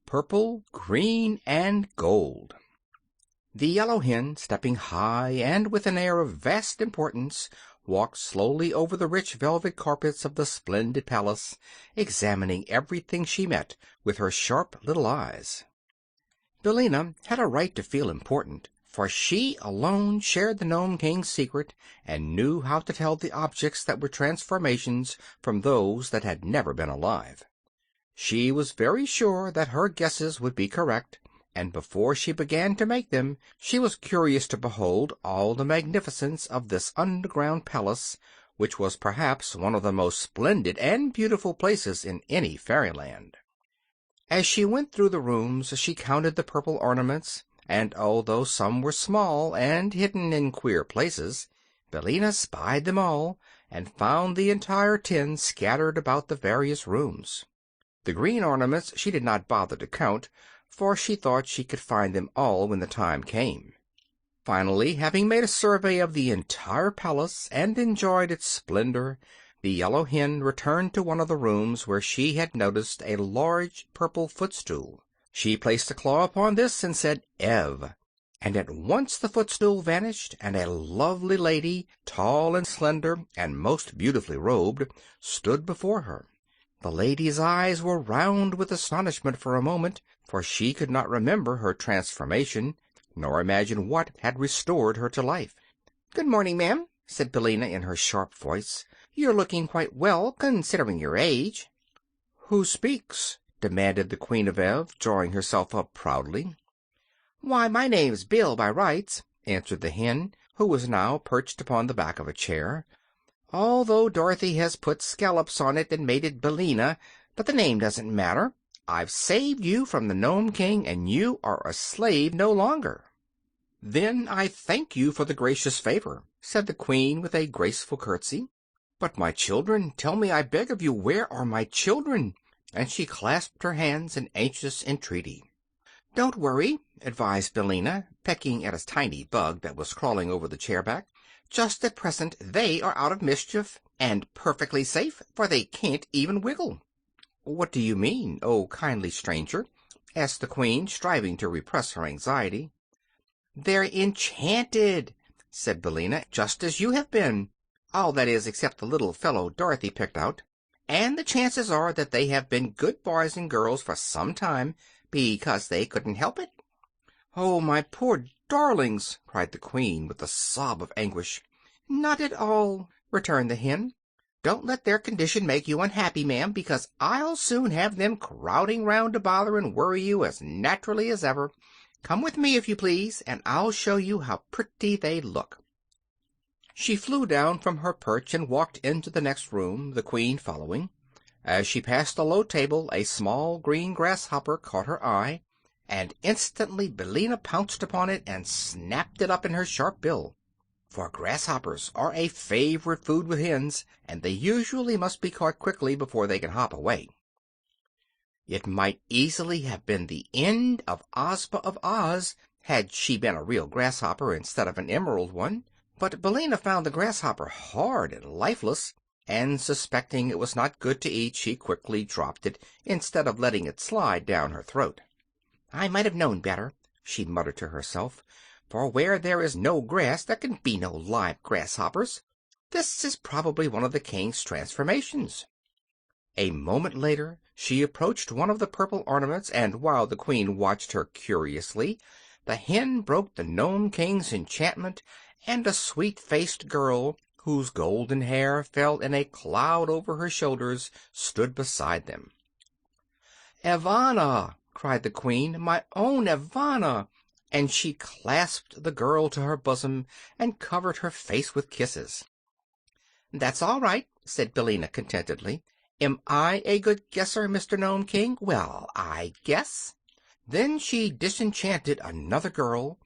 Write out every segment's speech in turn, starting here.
purple, green, and gold. The yellow hen, stepping high and with an air of vast importance, walked slowly over the rich velvet carpets of the splendid palace, examining everything she met with her sharp little eyes. Billina had a right to feel important, for she alone shared the Nome King's secret and knew how to tell the objects that were transformations from those that had never been alive. She was very sure that her guesses would be correct, and before she began to make them she was curious to behold all the magnificence of this underground palace, which was perhaps one of the most splendid and beautiful places in any fairyland. As she went through the rooms she counted the purple ornaments, and although some were small and hidden in queer places, Billina spied them all, and found the entire 10 scattered about the various rooms. The green ornaments she did not bother to count, for she thought she could find them all when the time came. Finally, having made a survey of the entire palace and enjoyed its splendor, the yellow hen returned to one of the rooms where she had noticed a large purple footstool. She placed a claw upon this and said "Ev," and at once the footstool vanished, and a lovely lady, tall and slender and most beautifully robed, stood before her. The lady's eyes were round with astonishment for a moment, for she could not remember her transformation, nor imagine what had restored her to life. "Good morning, ma'am," said Billina in her sharp voice. "You're looking quite well, considering your age." "Who speaks?" demanded the Queen of Ev, drawing herself up proudly. "Why, my name's Bill by rights," answered the hen, who was now perched upon the back of a chair, "although Dorothy has put scallops on it and made it Billina, but the name doesn't matter. I've saved you from the Nome King, and you are a slave no longer." "Then I thank you for the gracious favor," said the Queen with a graceful curtsy. "But my children, tell me, I beg of you, where are my children?" And she clasped her hands in anxious entreaty. "Don't worry," advised Billina, pecking at a tiny bug that was crawling over the chair back. "Just at present they are out of mischief, and perfectly safe, for they can't even wiggle." "What do you mean, oh kindly stranger?" asked the Queen, striving to repress her anxiety. "They're enchanted," said Billina, "just as you have been. All, that is, except the little fellow Dorothy picked out. And the chances are that they have been good boys and girls for some time, because they couldn't help it." "Oh, my poor darlings!" cried the Queen with a sob of anguish. "Not at all," returned the hen. "Don't let their condition make you unhappy, ma'am, because I'll soon have them crowding round to bother and worry you as naturally as ever. Come with me, if you please, and I'll show you how pretty they look." She flew down from her perch and walked into the next room, the Queen following. As she passed a low table, a small green grasshopper caught her eye, and instantly Billina pounced upon it and snapped it up in her sharp bill. For grasshoppers are a favorite food with hens, and they usually must be caught quickly before they can hop away. It might easily have been the end of Ozma of Oz had she been a real grasshopper instead of an emerald one. But Billina found the grasshopper hard and lifeless, and suspecting it was not good to eat, she quickly dropped it instead of letting it slide down her throat. "I might have known better," she muttered to herself, "for where there is no grass there can be no live grasshoppers. This is probably one of the King's transformations." A moment later she approached one of the purple ornaments, and while the Queen watched her curiously, the hen broke the Nome King's enchantment, and a sweet-faced girl, whose golden hair fell in a cloud over her shoulders, stood beside them. "Evanna!" cried the Queen, "my own Evanna!" and she clasped the girl to her bosom and covered her face with kisses. "That's all right," said Billina contentedly. "Am I a good guesser, Mr. Nome King? Well, I guess." Then she disenchanted another girl,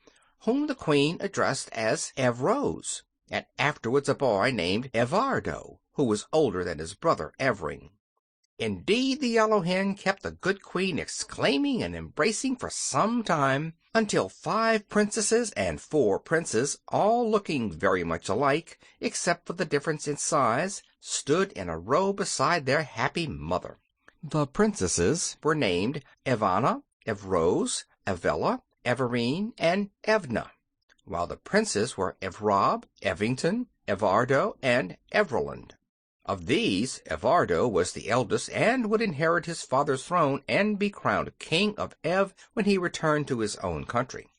whom the Queen addressed as Evrose, and afterwards a boy named Evardo, who was older than his brother Evring. Indeed, the yellow hen kept the good Queen exclaiming and embracing for some time, until 5 princesses and 4 princes, all looking very much alike except for the difference in size, stood in a row beside their happy mother. The princesses were named Evanna, Evrose, Evella, Everine, and Evna, while the princes were Evrob, Evington, Evardo, and Evroland. Of these, Evardo was the eldest and would inherit his father's throne and be crowned king of Ev when he returned to his own country.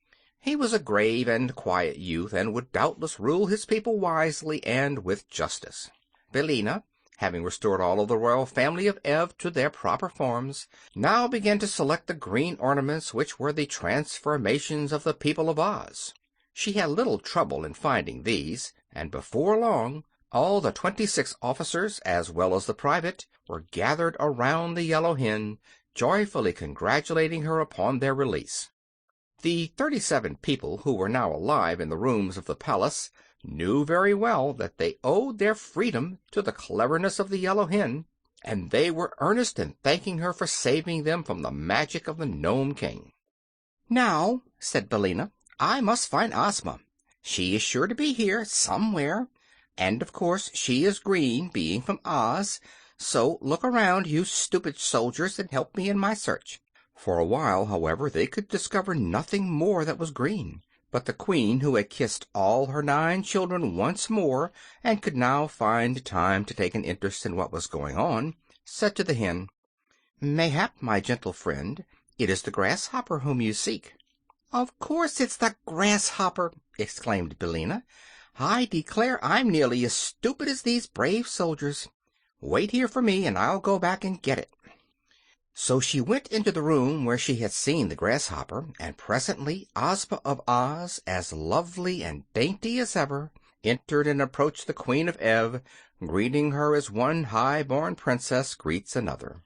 He was a grave and quiet youth, and would doubtless rule his people wisely and with justice. Billina, having restored all of the royal family of Ev to their proper forms, now began to select the green ornaments which were the transformations of the people of Oz. She had little trouble in finding these, and before long all the 26 officers, as well as the private, were gathered around the Yellow Hen, joyfully congratulating her upon their release. The 37 people who were now alive in the rooms of the palace knew very well that they owed their freedom to the cleverness of the Yellow Hen, and they were earnest in thanking her for saving them from the magic of the Nome King. "Now," said Billina, "I must find Ozma. She is sure to be here somewhere. And, of course, she is green, being from Oz, so look around, you stupid soldiers, and help me in my search." For a while, however, they could discover nothing more that was green, but the Queen, who had kissed all her 9 children once more and could now find time to take an interest in what was going on, said to the hen, "Mayhap, my gentle friend, it is the grasshopper whom you seek." "Of course it's the grasshopper!" exclaimed Billina. "I declare I'm nearly as stupid as these brave soldiers. Wait here for me, and I'll go back and get it." So she went into the room where she had seen the grasshopper, and presently Ozma of Oz, as lovely and dainty as ever, entered and approached the Queen of Ev, greeting her as one high-born princess greets another.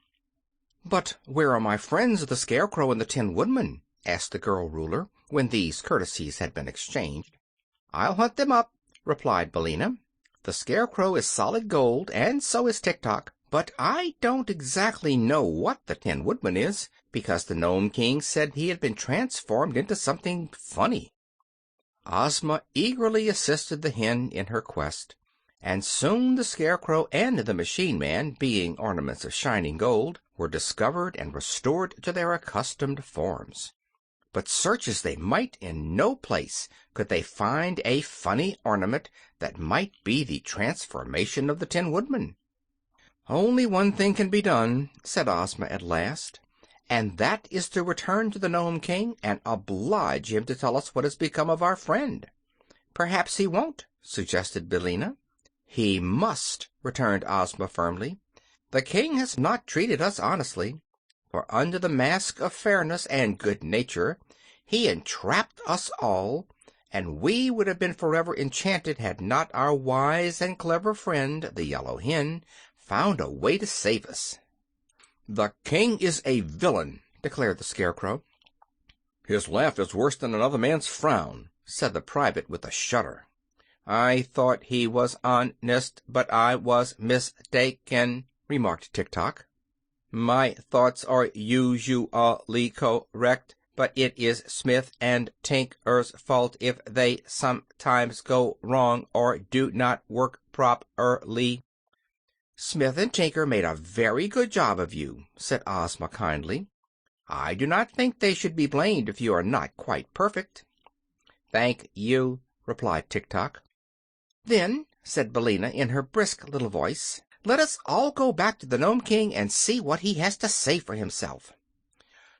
"But where are my friends, the Scarecrow and the Tin Woodman?" asked the girl ruler, when these courtesies had been exchanged. "I'll hunt them up," replied Billina. "The Scarecrow is solid gold, and so is Tik-Tok, but I don't exactly know what the Tin Woodman is, because the Nome King said he had been transformed into something funny." Ozma eagerly assisted the hen in her quest, and soon the Scarecrow and the Machine Man, being ornaments of shining gold, were discovered and restored to their accustomed forms. But search as they might, in no place could they find a funny ornament that might be the transformation of the Tin Woodman. "Only one thing can be done," said Ozma at last, "and that is to return to the Nome King and oblige him to tell us what has become of our friend." "Perhaps he won't," suggested Billina. "He must," returned Ozma firmly. "The King has not treated us honestly, for under the mask of fairness and good nature he entrapped us all, and we would have been forever enchanted had not our wise and clever friend, the Yellow Hen, found a way to save us." "The King is a villain," declared the Scarecrow. "His laugh is worse than another man's frown," said the private with a shudder. "I thought he was honest, but I was mistaken," remarked Tik-Tok. "My thoughts are usually correct, but it is Smith and Tinker's fault if they sometimes go wrong or do not work properly." "Smith and Tinker made a very good job of you," said Ozma kindly. "I do not think they should be blamed if you are not quite perfect." "Thank you," replied Tik-Tok. "Then," said Billina in her brisk little voice, "let us all go back to the Nome King and see what he has to say for himself."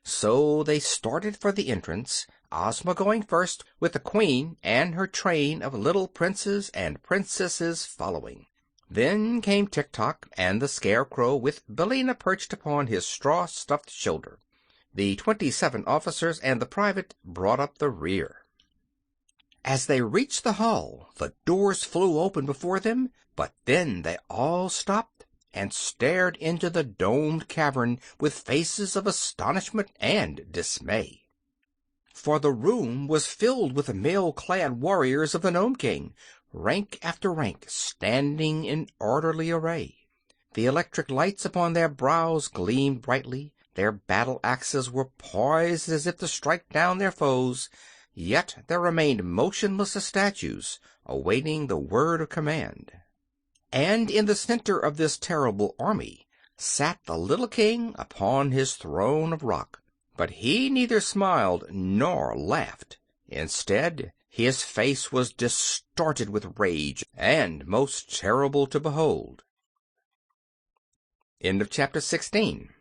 So they started for the entrance, Ozma going first, with the Queen and her train of little princes and princesses following. Then came Tik-Tok and the Scarecrow, with Billina perched upon his straw-stuffed shoulder. The 27 officers and the private brought up the rear. As they reached the hall, the doors flew open before them, but then they all stopped and stared into the domed cavern with faces of astonishment and dismay. For the room was filled with the mail-clad warriors of the Nome King, rank after rank, standing in orderly array. The electric lights upon their brows gleamed brightly, their battle-axes were poised as if to strike down their foes, yet they remained motionless as statues, awaiting the word of command. And in the center of this terrible army sat the little King upon his throne of rock, But he neither smiled nor laughed. Instead, his face was distorted with rage, and most terrible to behold. End of chapter 16.